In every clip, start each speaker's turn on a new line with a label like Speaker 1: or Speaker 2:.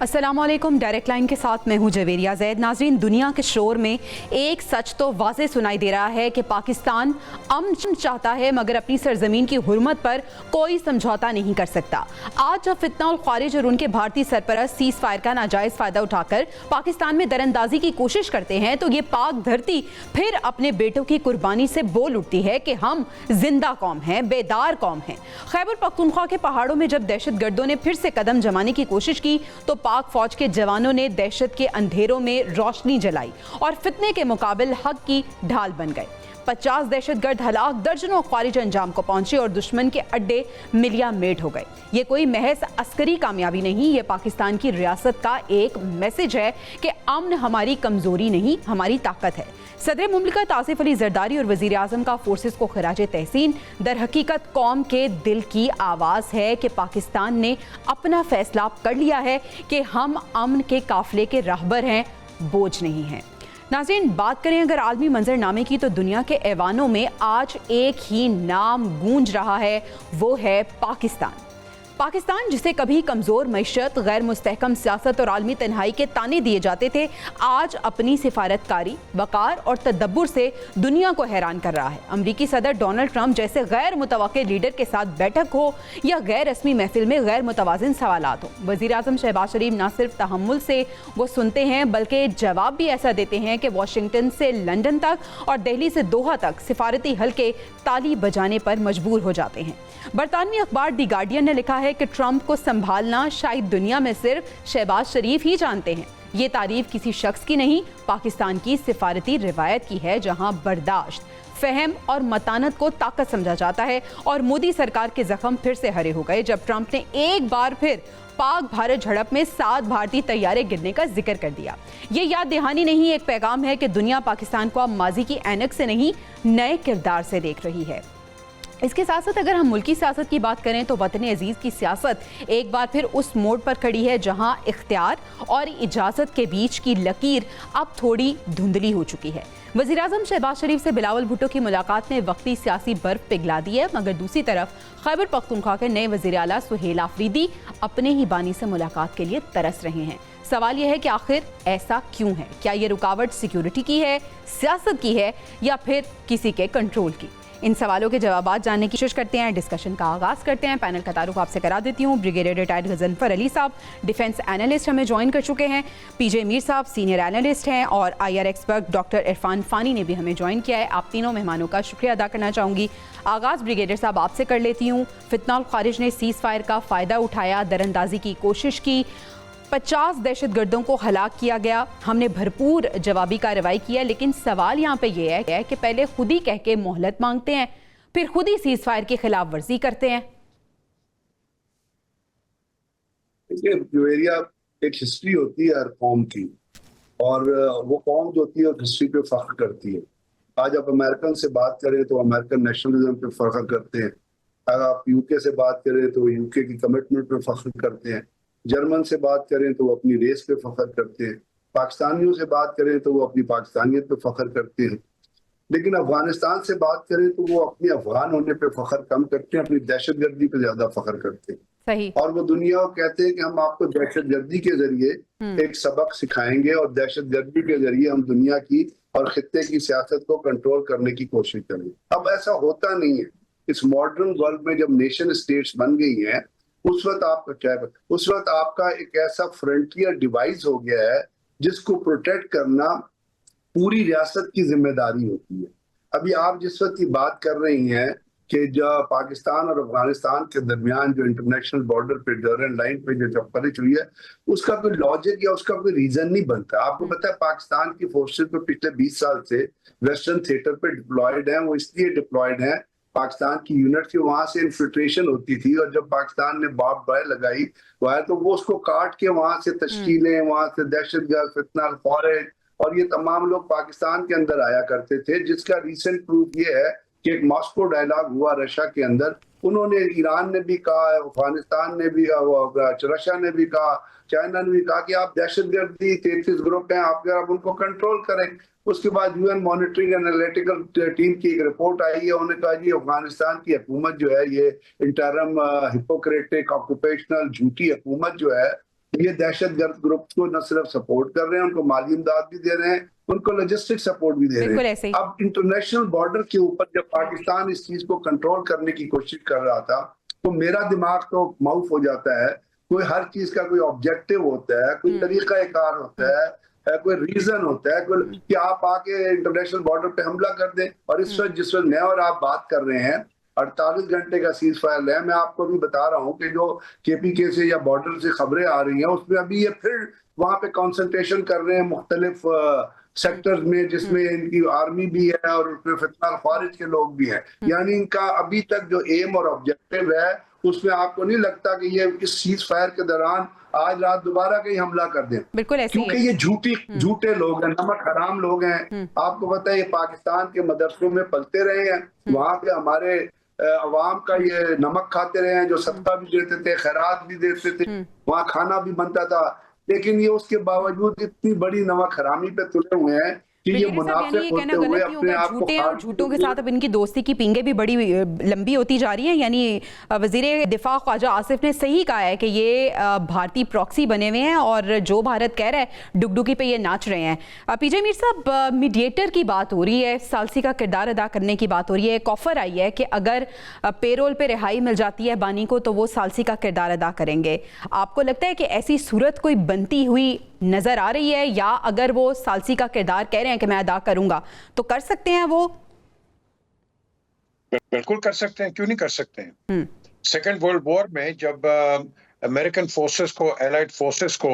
Speaker 1: अस्सलामुअलैकुम। Direct line के साथ मैं हूं जवेरिया जैद। नाजरीन, दुनिया के शोर में एक सच तो वाज़े सुनाई दे रहा है कि पाकिस्तान अमन चाहता है मगर अपनी सरजमीन की हुर्मत पर कोई समझौता नहीं कर सकता। आज जब फितना और ख्वारिज और उनके भारतीय सरपरस्त सीज फायर का नाजायज़ फ़ायदा उठाकर पाकिस्तान में दरअंदाजी की कोशिश करते हैं तो ये पाक धरती फिर अपने बेटों की कुर्बानी से बोल उठती है कि हम जिंदा कौम हैं, बेदार कौम हैं। खैबर पख्तूनख्वा के पहाड़ों में जब दहशत गर्दों ने फिर से कदम जमाने की कोशिश की तो पाक फौज के जवानों ने दहशत के अंधेरों में रोशनी जलाई और फितने के मुकाबिल हक की ढाल बन गए। 50 दहशतगर्द हलाक, दर्जनों ख्वारिज अंजाम को पहुंचे और दुश्मन के अड्डे मिलिया मेट हो गए। ये कोई महज अस्करी कामयाबी नहीं, ये पाकिस्तान की रियासत का एक मैसेज है कि अमन हमारी कमजोरी नहीं, हमारी ताकत है। सदर मुमलिकत आसिफ अली जरदारी और वजीर आजम का फोर्सेस को खराजे तहसीन। दर हकीकत कौम के दिल की आवाज़ है कि पाकिस्तान ने अपना फैसला कर लिया है कि हम अमन के काफिले के राहबर हैं, बोझ नहीं हैं। नाज़रीन, बात करें अगर आलमी मंजरनामे की तो दुनिया के ऐवानों में आज एक ही नाम गूंज रहा है, वो है पाकिस्तान। पाकिस्तान जिसे कभी कमज़ोर मईशत, गैर मुस्तहकम सियासत और आलमी तन्हाई के ताने दिए जाते थे, आज अपनी सिफारतकारी, वक़ार और तदब्बुर से दुनिया को हैरान कर रहा है। अमरीकी सदर डोनाल्ड ट्रंप जैसे गैर मुतवक्के लीडर के साथ बैठक हो या गैर रस्मी महफिल में गैर मुतवाज़िन सवालात हो, वज़ीर आज़म शहबाज शरीफ न सिर्फ तहम्मुल से वो सुनते हैं बल्कि जवाब भी ऐसा देते हैं कि वाशिंगटन से लंदन तक और दिल्ली से दोहा तक सिफारती हल्के ताली बजाने पर मजबूर हो जाते हैं। बरतानवी अखबार दी गार्डियन ने लिखा है कि ट्रंप को संभालना शायद दुनिया में सिर्फ शहबाज शरीफ ही जानते हैं। ये तारीफ किसी शख्स की नहीं, पाकिस्तान की सिफारती रिवायत की है, जहां बर्दाश्त, फहम और मतानत को ताकत समझा जाता है। और मोदी सरकार के जख्म फिर से हरे हो गए जब ट्रंप ने एक बार फिर पाक भारत झड़प में 7 भारतीय तैयारे गिरने का जिक्र कर दिया। ये याद दहानी नहीं, एक पैगाम है कि दुनिया पाकिस्तान को अब माजी की ऐनक से नहीं, नए किरदार से देख रही है। इसके साथ साथ अगर हम मुल्की सियासत की बात करें तो वतन अजीज़ की सियासत एक बार फिर उस मोड़ पर खड़ी है जहां इख्तियार और इजाज़त के बीच की लकीर अब थोड़ी धुंधली हो चुकी है। वज़ीर आज़म शहबाज शरीफ से बिलावल भुट्टो की मुलाकात ने वक्ती सियासी बर्फ पिघला दी है, मगर दूसरी तरफ खैबर पख्तूनख्वा के नए वज़ीर आला सुहेल आफरीदी अपने ही बानी से मुलाकात के लिए तरस रहे हैं। सवाल यह है कि आखिर ऐसा क्यों है? क्या ये रुकावट सिक्योरिटी की है, सियासत की है या फिर किसी के कंट्रोल की? इन सवालों के जवाब जानने की कोशिश करते हैं। डिस्कशन का आगाज़ करते हैं। पैनल का तारुफ आपसे करा देती हूँ। ब्रिगेडियर रिटायर्ड गजनफर अली साहब डिफेंस एनालिस्ट हमें ज्वाइन कर चुके हैं। पीजे मीर साहब सीनियर एनालिस्ट हैं और IR एक्सपर्ट डॉक्टर इरफान फ़ानी ने भी हमें ज्वाइन किया है। आप तीनों मेहमानों का शुक्रिया अदा करना चाहूँगी। आगाज़ ब्रिगेडियर साहब आपसे कर लेती हूँ। फितना और ख़ारिज ने सीज़ फायर का फ़ायदा उठाया, दरअंदाजी की कोशिश की, 50 दहशतगर्दों को हलाक किया गया, हमने भरपूर जवाबी कार्रवाई किया, लेकिन सवाल यहाँ पे ये है कि पहले खुद ही कह के मोहलत मांगते हैं, फिर खुद ही सीज फायर की खिलाफ वर्जी करते हैं।
Speaker 2: जवेरिया, एक हिस्ट्री होती है हर कौम की और वो कौम जो होती है हिस्ट्री पे फख्र करती है। आज आप अमेरिकन से बात करें तो अमेरिकन नेशनलिज्म पे फख्र करते हैं। अगर आप यूके से बात करें तो यूके की कमिटमेंट पे फख्र करते हैं। जर्मन से बात करें तो वो अपनी रेस पे फख्र करते हैं। पाकिस्तानियों से बात करें तो वो अपनी पाकिस्तानियत पे फख्र करते हैं। लेकिन अफगानिस्तान से बात करें तो वो अपने अफगान होने पे फख्र कम करते हैं, अपनी दहशतगर्दी पे ज्यादा फख्र करते हैं।
Speaker 1: सही।
Speaker 2: और वो दुनिया को कहते हैं कि हम आपको दहशतगर्दी के जरिए एक सबक सिखाएंगे और दहशतगर्दी के जरिए हम दुनिया की और खित्ते की सियासत को कंट्रोल करने की कोशिश करेंगे। अब ऐसा होता नहीं है। इस मॉडर्न वर्ल्ड में जब नेशन स्टेट्स बन गई हैं, उस वक्त आपका क्या है, उस वक्त आपका एक ऐसा फ्रंटियर डिवाइस हो गया है जिसको प्रोटेक्ट करना पूरी रियासत की जिम्मेदारी होती है। अभी आप जिस वक्त की बात कर रही हैं कि जो पाकिस्तान और अफगानिस्तान के दरमियान जो इंटरनेशनल बॉर्डर पे डोरेंट लाइन पे जो चप्पलिश हुई है, उसका कोई लॉजिक या उसका कोई रीजन नहीं बनता। आपको पता है पाकिस्तान की फोर्सेस तो पिछले 20 साल से वेस्टर्न थिएटर पे डिप्लॉयड हैं। वो इसलिए डिप्लॉयड हैं, पाकिस्तान की यूनिट थी, वहां से इन्फिल्ट्रेशन होती थी और जब पाकिस्तान ने बाप बाय लगाई हुआ है तो वो उसको काट के वहां से तश्कीलें, वहां से दहशतगर्द, फितना, फौरेज और ये तमाम लोग पाकिस्तान के अंदर आया करते थे। जिसका रिसेंट प्रूफ ये है कि एक मॉस्को डायलॉग हुआ रशिया के अंदर, उन्होंने, ईरान ने भी कहा, अफगानिस्तान ने भी, रशिया ने भी कहा, चाइना ने भी कहा कि आप दहशतगर्दी 33 ग्रुप हैं, आप उनको कंट्रोल करें। उसके बाद UN मॉनिटरिंग एनालिटिकल टीम की एक रिपोर्ट आई है, उन्होंने कहा जी अफगानिस्तान की हुकूमत जो है ये इंटरम हिपोक्रेटिक ऑक्यूपेशनल झूठी हुकूमत जो है ये दहशतगर्द ग्रुप को न सिर्फ सपोर्ट कर रहे हैं, उनको माली इमदाद भी दे रहे हैं, उनको लॉजिस्टिक सपोर्ट भी दे रहे हैं। अब इंटरनेशनल बॉर्डर के ऊपर जब पाकिस्तान इस चीज को कंट्रोल करने की कोशिश कर रहा था, तो मेरा दिमाग तो माउफ हो जाता है। कोई हर चीज का कोई ऑब्जेक्टिव होता है, कोई तरीकाकार होता है, कोई रीजन होता है कि आप आके इंटरनेशनल बॉर्डर पे हमला कर दें। और इस वक्त जिस वक्त मैं और आप बात कर रहे हैं, 48 घंटे का सीज फायर है। मैं आपको भी बता रहा हूँ कि जो KPK से या बॉर्डर से खबरें आ रही हैं, उसमें अभी ये फिर वहां पे कंसंट्रेशन कर रहे हैं मुख्तलिफ सेक्टर्स में, जिसमें इनकी आर्मी भी है और उसमें फितनाल खारिज के लोग भी हैं। यानी इनका अभी तक जो एम और ऑब्जेक्टिव है, उसमें आपको नहीं लगता कि ये इस सीज फायर के दौरान आज रात दोबारा कहीं हमला कर दें? बिल्कुल ऐसे क्योंकि ये झूठे लोग हैं, नमक हराम लोग हैं। आपको पता है ये पाकिस्तान के मदरसों में पलते रहे हैं, वहां पे हमारे अवाम का ये नमक खाते रहे हैं, जो सदका भी देते थे, खैरात भी देते थे, वहाँ खाना भी बनता था। लेकिन ये उसके बावजूद इतनी बड़ी नमक हरामी पे तुले हुए हैं कि ये मुनाफिक होते हुए अपने आप को
Speaker 1: झूठे और झूठों के साथ अब इनकी दोस्ती की पींगे भी बड़ी लंबी होती जा रही है। यानी वजीर दिफा ख्वाजा आसिफ ने सही कहा है कि ये भारतीय प्रॉक्सी बने हुए हैं और जो भारत कह रहा है डुगडुगी पे ये नाच रहे हैं। पीजे मीर साहब, मीडिएटर की बात हो रही है, सालसी का किरदार अदा करने की बात हो रही है। एक ऑफर आई है कि अगर पेरोल पे रिहाई मिल जाती है बानी को तो वो सालसी का किरदार अदा करेंगे। आपको लगता है कि ऐसी सूरत कोई बनती हुई नजर आ रही है, या अगर वो सालसी का किरदार कह रहे हैं कि मैं अदा करूंगा तो कर सकते हैं? वो
Speaker 3: बिल्कुल कर सकते हैं, क्यों नहीं कर सकते हैं। सेकेंड वर्ल्ड वॉर में जब अमेरिकन फोर्सेस को, एलाइड फोर्सेस को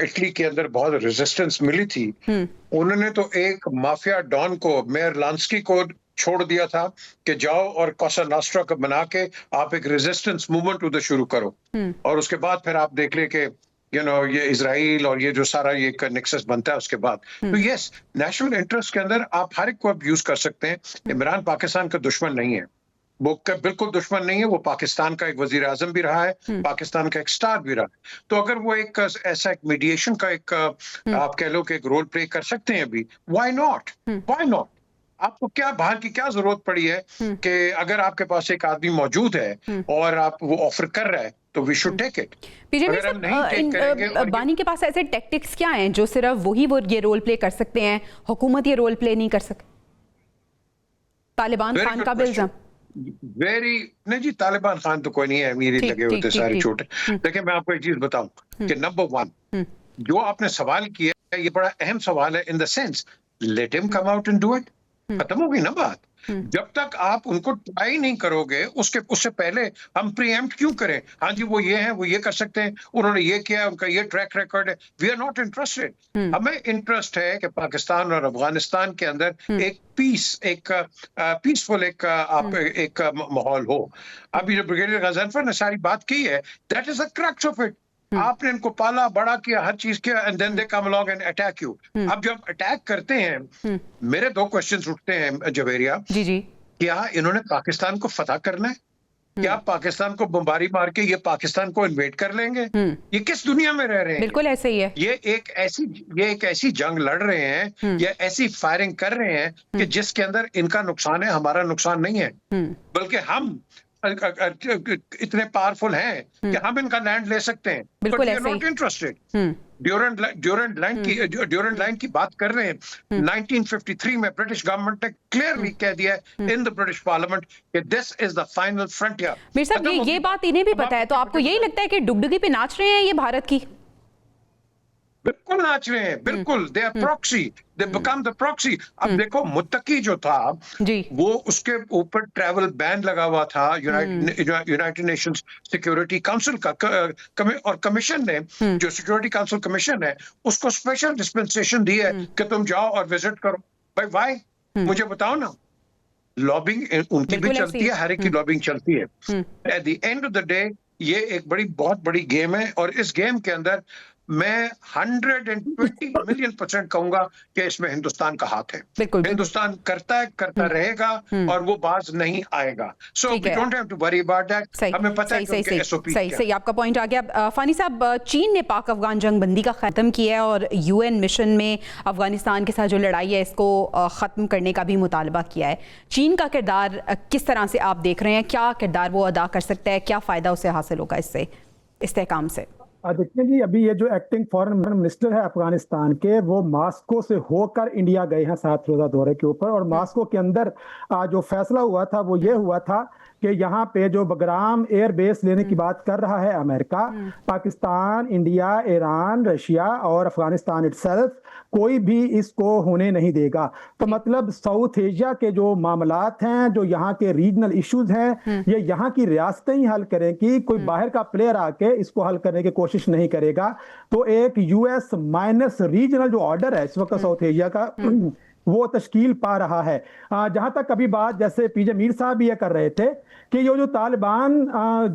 Speaker 3: इटली के अंदर बहुत रेजिस्टेंस मिली थी, उन्होंने तो एक माफिया डॉन को, मेयर लांस्की को छोड़ दिया था कि जाओ और कोसा नॉस्ट्रा को बना के आप एक रेजिस्टेंस मूवमेंट उधर शुरू करो। और उसके बाद फिर आप देख ले कि ये इजराइल और ये जो सारा ये नेक्सस बनता है उसके बाद। तो यस, नेशनल इंटरेस्ट के अंदर आप हर एक को अब यूज कर सकते हैं। इमरान पाकिस्तान का दुश्मन नहीं है, वो बिल्कुल दुश्मन नहीं है। वो पाकिस्तान का एक वजीर आजम भी रहा है, पाकिस्तान का एक स्टार भी रहा है। तो अगर वो एक ऐसा एक मीडिएशन का एक आप कह लो कि एक रोल प्ले कर सकते हैं अभी, व्हाई नॉट, व्हाई नॉट। आपको क्या बाहर की क्या जरूरत पड़ी है कि अगर आपके पास एक आदमी मौजूद है और आप वो ऑफर कर रहा है तो वी शुड टेक इट।
Speaker 1: बानी के पास ऐसे टैक्टिक्स क्या हैं जो सिर्फ वही वो ये रोल प्ले कर सकते हैं, हुकूमत ये रोल प्ले नहीं कर सकती? तालिबान खान का इल्जाम
Speaker 3: नहीं जी, तालिबान खान तो कोई नहीं है, अमीर ही लगे होते सारे छोटे। देखिए मैं आपको एक चीज बताऊं कि नंबर 1 जो आपने सवाल किया ये बड़ा अहम सवाल है, in the sense let him come out and do it. खत्म हो गई ना बात। जब तक आप उनको ट्राई नहीं करोगे, उससे पहले हम प्रीएम्प्ट क्यों करें? हाँ जी वो ये है, वो ये कर सकते हैं, उन्होंने ये किया, उनका ये ट्रैक रिकॉर्ड है। We are not interested. हमें इंटरेस्ट है कि पाकिस्तान और अफगानिस्तान के अंदर एक पीसफुल एक माहौल हो। अभी जो ब्रिगेडियर गजनफर ने सारी बात की है, that is the crux of it. आपने इनको पाला बड़ा किया, हर चीज किया, and then they come along and attack you. अब जब अटैक करते हैं, मेरे 2 क्वेश्चंस उठते हैं जवेरिया जी। क्या इन्होंने पाकिस्तान को फतह करना है? क्या पाकिस्तान को बमबारी मार के ये पाकिस्तान को इन्वेड कर लेंगे? ये किस दुनिया में रह रहे हैं?
Speaker 1: बिल्कुल ऐसे ही है।
Speaker 3: ये एक ऐसी जंग लड़ रहे हैं, या ऐसी फायरिंग कर रहे हैं कि जिसके अंदर इनका नुकसान है, हमारा नुकसान नहीं है। बल्कि हम इतने पावरफुल हैं कि हम इनका लैंड ले सकते हैं, but we are not interested. Durand line की बात कर रहे हैं। 1953 में ब्रिटिश गवर्नमेंट ने क्लियरली कह दिया इन द ब्रिटिश पार्लियामेंट कि this is the final frontier.
Speaker 1: Mir साहब ये बात इन्हें भी पता है, तो आपको यही लगता है कि डुगडुगी पे नाच रहे हैं ये भारत की?
Speaker 3: बिल्कुल नाच रहे हैं, बिल्कुल। They are proxy, they become the proxy. अब देखो मुत्तकी जो था वो उसके ऊपर ट्रैवल बैन लगा हुआ था यूनाइटेड नेशंस सिक्योरिटी काउंसिल का, और कमीशन ने, जो सिक्योरिटी काउंसिल कमीशन है, उसको स्पेशल डिस्पेंसेशन दी है कि तुम जाओ और विजिट करो। भाई व्हाई? मुझे बताओ ना। लॉबिंग उनकी भी चलती है, हर एक की लॉबिंग चलती है। At the end of the day ये एक बहुत बड़ी गेम है, और इस गेम के अंदर मैं 120 मिलियन% कहूंगा कि इसमें हिंदुस्तान का हाथ है। हिंदुस्तान करता रहेगा और वो बाज नहीं आएगा। So we don't have to worry about that. हमें पता है कि एसओपी
Speaker 1: सही आपका पॉइंट आ गया। फानी साहब, चीन ने पाक अफगान जंग बंदी का खत्म किया है और UN मिशन में अफगानिस्तान के साथ जो लड़ाई है इसको खत्म करने का भी मुतालबा किया है। चीन का किरदार किस तरह से आप देख रहे हैं? क्या किरदार वो अदा कर सकता है? क्या फायदा उसे हासिल होगा इससे, इस्तेहकाम से?
Speaker 4: देखिए जी, अभी ये जो एक्टिंग फॉरेन मिनिस्टर है अफगानिस्तान के, वो मास्को से होकर इंडिया गए हैं 7 रोजा दौरे के ऊपर। और मास्को के अंदर जो फैसला हुआ था वो ये हुआ था कि यहाँ पे जो बगराम एयर बेस लेने की बात कर रहा है America, Pakistan, India, Iran, Russia और अफगानिस्तान इटसेल्फ कोई भी इसको होने नहीं देगा। तो मतलब साउथ एशिया के जो मामलात हैं, जो यहाँ के रीजनल इश्यूज हैं, ये यहाँ की रियासतें ही हल करेंगी, कोई बाहर का प्लेयर आके इसको हल करने की कोशिश नहीं करेगा। तो एक यूएस माइनस रीजनल जो ऑर्डर है इस वक्त साउथ एशिया का, वो तश्कील पा रहा है। जहां तक अभी बात जैसे पीजे मीर साहब भी ये कर रहे थे कि ये जो तालिबान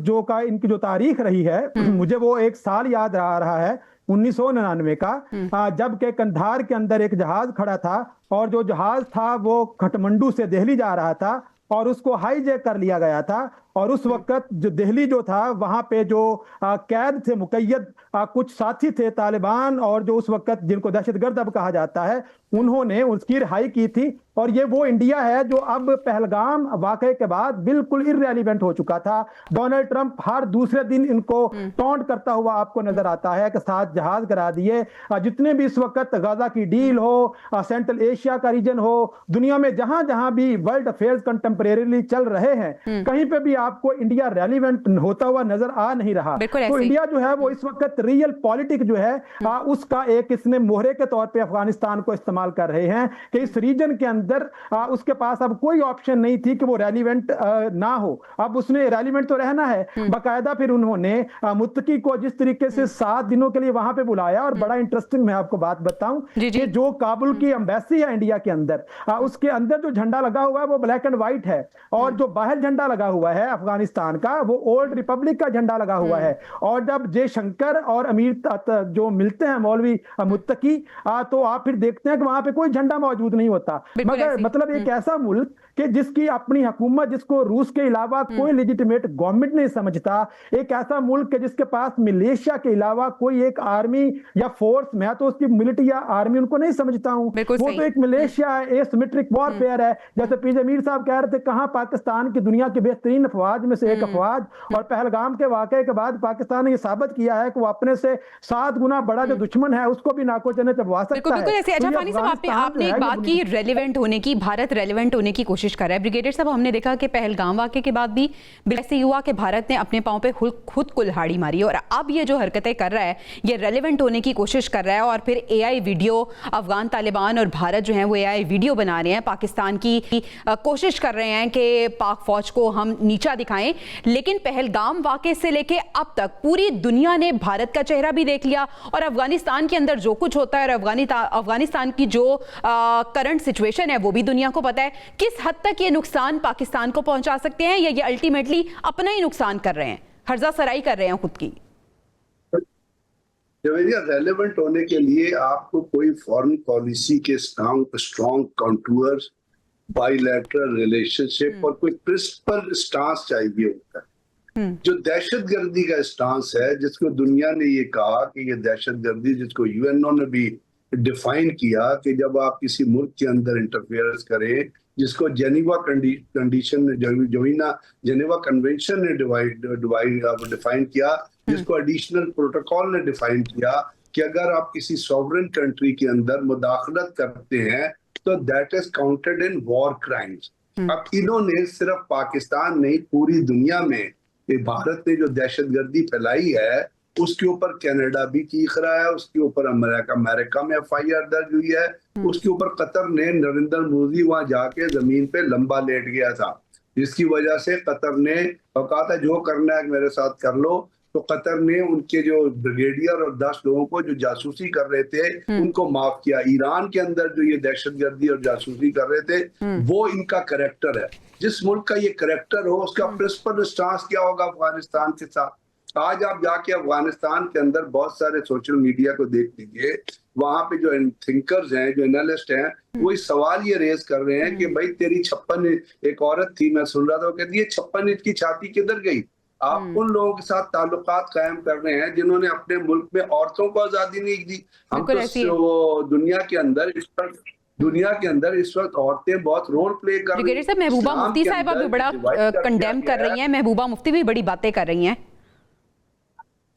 Speaker 4: जो का इनकी जो तारीख रही है, मुझे वो एक साल याद आ रहा है 1999 का, जब के कंधार के अंदर एक जहाज खड़ा था और जो जहाज था वो काठमांडू से दिल्ली जा रहा था और उसको हाईजैक कर लिया गया था। और उस वक्त जो दिल्ली जो था वहां पे जो कैद थे मुकैयद कुछ साथी थे तालिबान, और जो उस वक्त जिनको दहशतगर्द अब कहा जाता है, उन्होंने उसकी रिहाई की थी। और ये वो इंडिया है जो अब पहलगाम वाकये के बाद बिल्कुल इररेलेवेंट हो चुका था। डोनाल्ड ट्रंप हर दूसरे दिन इनको टॉन्ट करता हुआ आपको नजर आता है कि 7 जहाज करा दिए। जितने भी इस वक्त गाजा की डील हो, सेंट्रल एशिया का रीजन हो, दुनिया में जहां जहां भी वर्ल्ड अफेयर्स कंटेम्परेरीली चल रहे हैं, कहीं पे भी आपको इंडिया रेलिवेंट होता हुआ नजर आ नहीं रहा। तो इंडिया जो है वो इस वक्त रियल पॉलिटिक जो है उसका एक इसने मोहरे के तौर पे अफगानिस्तान को इस्तेमाल कर रहे हैं कि इस रीजन के अंदर उसके पास अब कोई ऑप्शन नहीं थी कि वो रेलिवेंट ना हो। अब उसने रेलिवेंट तो रहना है। बाकायदा फिर उन्होंने मुत्तकी को जिस तरीके से 7 दिनों के लिए वहां पे बुलाया, और बड़ा इंटरेस्टिंग मैं आपको बात बताऊं कि जो काबुल की एम्बेसी है इंडिया के अंदर, उसके अंदर जो झंडा लगा हुआ है वो ब्लैक एंड व्हाइट है, और जो बाहर झंडा लगा हुआ है अफगानिस्तान का वो ओल्ड रिपब्लिक का झंडा लगा हुआ है। और जब जयशंकर और अमीर जो मिलते हैं मौलवी मुत्तकी, तो आप फिर देखते हैं कि वहां पे कोई झंडा मौजूद नहीं होता। मगर मतलब एक ऐसा मुल्क कि जिसकी अपनी हुकूमत, जिसको रूस के अलावा कोई लेजिटिमेट गवर्नमेंट नहीं समझता, एक ऐसा मुल्क है जिसके पास मलेशिया के अलावा कोई एक आर्मी या फोर्स, मैं तो उसकी मिलिट्री या आर्मी उनको नहीं समझता हूं, वो तो एक मलेशिया है, एसिमेट्रिक वॉरफेयर है। जैसे पीजे मीर साहब कह रहे थे, कहां पाकिस्तान की दुनिया की बेहतरीन अफवाज में से एक अफवाज, और पहलगाम के वाकये के बाद पाकिस्तान ने यह साबित किया है कि वो अपने से 7 गुना बड़ा जो दुश्मन है उसको भी नाको चने चबवा सकता है।
Speaker 1: अच्छा फानी साहब, आपने एक बात की रेलिवेंट होने की, भारत रेलिवेंट होने की कोशिश कर रहा है। ब्रिगेडियर साहब, हमने देखा कि पहलगाम वाकये के बाद भी ऐसे हुआ कि भारत ने अपने पांव पे खुद कुल्हाड़ी मारी, और अब ये जो हरकतें कर रहा है ये रेलिवेंट होने की कोशिश कर रहा है। और फिर एआई वीडियो, अफगान तालिबान और भारत जो है वो एआई वीडियो बना रहे हैं, पाकिस्तान की कोशिश कर रहे हैं कि पाक फौज को हम नीचा दिखाएं। लेकिन पहलगाम वाकये से लेके अब तक पूरी दुनिया ने भारत का चेहरा भी देख लिया, और अफगानिस्तान के अंदर जो कुछ होता है और अफगानिस्तान की जो करंट सिचुएशन है वो भी दुनिया को पता है। किस हद तक ये नुकसान पाकिस्तान को पहुंचा सकते हैं, या ये अल्टीमेटली अपना ही नुकसान कर रहे हैं, हर्जा सराई कर रहे हैं खुद की?
Speaker 2: रेलेवेंट होने के लिए आपको कोई फॉरेन पॉलिसी के स्ट्रॉन्ग कंटूर्स, बाइलैटरल रिलेशनशिप और कोई प्रिंसिपल स्टांस चाहिए होता है। जो दहशतगर्दी का स्टांस है, जिसको दुनिया ने ये कहा कि ये दहशतगर्दी, जिसको यूएनओ ने भी डिफाइन किया कि जब आप किसी मुल्क के अंदर इंटरफेरेंस करें, जिसको जेनेवा कंडीशन जेनेवा कन्वेंशन ने डिफाइन किया, जिसको एडिशनल प्रोटोकॉल ने डिफाइन किया कि अगर आप किसी सॉवरेन कंट्री के अंदर मुदाखलत करते हैं तो that is counted in war crimes. अब इन्होंने सिर्फ पाकिस्तान नहीं, पूरी दुनिया में भारत ने जो दहशतगर्दी फैलाई है उसके ऊपर कनाडा भी चीख रहा है, उसके ऊपर अमेरिका में एफआईआर दर्ज हुई है, उसके ऊपर कतर ने, नरेंद्र मोदी वहां जाके जमीन पे लंबा लेट गया था, जिसकी वजह से कतर ने कहा था जो करना है मेरे साथ कर लो। तो कतर ने उनके जो ब्रिगेडियर और 10 लोगों को जो जासूसी कर रहे थे उनको माफ किया। ईरान के अंदर जो ये दहशतगर्दी और जासूसी कर रहे थे वो इनका करैक्टर है। जिस मुल्क का ये करैक्टर हो उसका प्रिंसिपल स्टांस क्या होगा अफगानिस्तान के साथ। आज आप जाके अफगानिस्तान के अंदर बहुत सारे सोशल मीडिया को देख लीजिए, वहां पे जो थिंकर्स हैं, जो एनालिस्ट हैं, वो इस सवाल ये रेज कर रहे हैं कि भाई तेरी 56, एक औरत थी मैं सुन रहा था, वो कहती है 56 इंच की छाती किधर गई। आप उन लोगों के साथ ताल्लुकात कायम कर रहे हैं जिन्होंने अपने मुल्क में औरतों को आजादी नहीं दी। हम तो दुनिया के अंदर इस वक्त औरतें बहुत रोल प्ले कर रही हैं।
Speaker 1: महबूबा मुफ्ती साहिबा भी बड़ा कंडेम कर रही हैं, महबूबा मुफ्ती भी बड़ी बातें कर रही हैं।